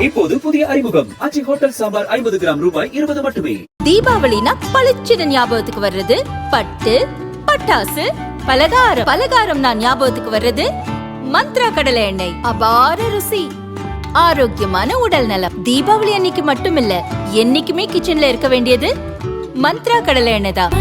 இப்போது புதிய அறிமுகம் அச்சி ஹோட்டல் சாம்பார் 50 கிராம் ரூபாய் 20 மட்டுமே. தீபாவளினா பளிச்சுன்னு ஞாபகத்துக்கு வர்றது பட்டு, பட்டாசு, பலகாரம். பலகாரம் நான் ஞாபகத்துக்கு வர்றது மந்த்ரா கடலை எண்ணெய். அபார ருசி, ஆரோக்கியமான உடல் நலம். தீபாவளி அன்னைக்கு மட்டும் இல்ல, என்னைக்குமே கிச்சன்ல இருக்க வேண்டியது மந்த்ரா கடலை எண்ணெய் தான்.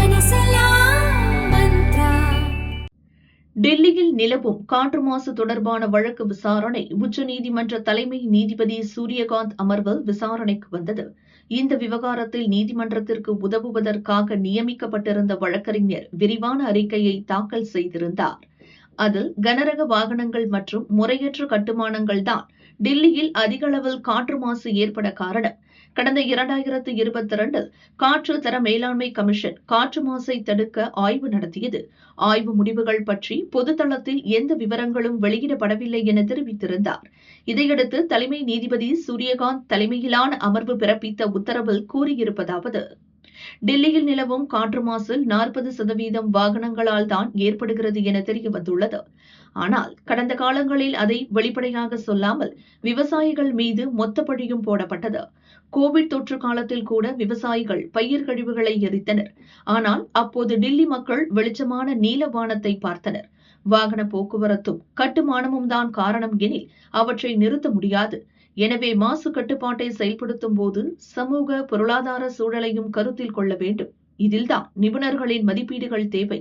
டெல்லியில் நிலவும் காற்று மாசு தொடர்பான வழக்கு விசாரணை உச்சநீதிமன்ற தலைமை நீதிபதி சூரியகாந்த் அமர்வில் விசாரணைக்கு வந்தது. இந்த விவகாரத்தில் நீதிமன்றத்திற்கு உதவுவதற்காக நியமிக்கப்பட்டிருந்த வழக்கறிஞர் விரிவான அறிக்கையை தாக்கல் செய்திருந்தார். அதில் கனரக வாகனங்கள் மற்றும் முறையற்ற கட்டுமானங்கள் தான் டெல்லியில் அதிக அளவில் காற்று மாசு ஏற்பட காரணம். கடந்த 2022 காற்று தர மேலாண்மை கமிஷன் காற்று மாசை தடுக்க ஆய்வு நடத்தியது. ஆய்வு முடிவுகள் பற்றி பொதுத்தளத்தில் எந்த விவரங்களும் வெளியிடப்படவில்லை என தெரிவித்திருந்தார். இதையடுத்து தலைமை நீதிபதி சூரியகாந்த் தலைமையிலான அமர்வு பிறப்பித்த உத்தரவில் கூறியிருப்பதாவது: டெல்லியில் நிலவும் காற்று மாசில் 40% வாகனங்களால் தான் ஏற்படுகிறது என தெரிய வந்துள்ளது. ஆனால் கடந்த காலங்களில் அதை வெளிப்படையாக சொல்லாமல் விவசாயிகள் மீது மொத்த பழியும் போடப்பட்டது. கோவிட் தொற்று காலத்தில் கூட விவசாயிகள் பயிர் கழிவுகளை எரித்தனர். ஆனால் அப்போது டெல்லி மக்கள் வெளிச்சமான நீல வானத்தை பார்த்தனர். வாகன போக்குவரத்தும் கட்டுமானமும் தான் காரணம் எனில் அவற்றை நிறுத்த முடியாது. எனவே மாசு கட்டுப்பாட்டை செயல்படுத்தும் போது சமூக பொருளாதார சூழலையும் கருத்தில் கொள்ள வேண்டும். இதில்தான் நிபுணர்களின் மதிப்பீடுகள் தேவை.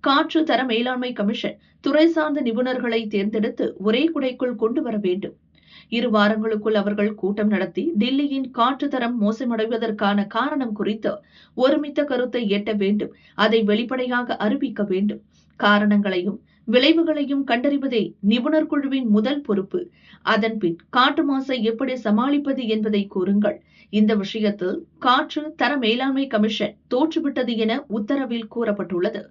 காற்று தர மேலாண்மை கமிஷன் துறை சார்ந்த நிபுணர்களை தேர்ந்தெடுத்து ஒரே குடைக்குள் கொண்டு வர வேண்டும். 2 வாரங்களுக்குள் அவர்கள் கூட்டம் நடத்தி டெல்லியின் காற்று தரம் மோசமடைவதற்கான காரணம் குறித்து ஒருமித்த கருத்தை எட்ட வேண்டும். அதை வெளிப்படையாக அறிவிக்க வேண்டும். காரணங்களையும் விளைவுகளையும் கண்டறிவதே நிபுணர் குழுவின் முதல் பொறுப்பு. அதன்பின் காற்று மாசை எப்படி சமாளிப்பது என்பதை கூறுங்கள். இந்த விஷயத்தில் காற்று தர மேலாண்மை கமிஷன் தோற்றுவிட்டது என உத்தரவில் கூறப்பட்டுள்ளது.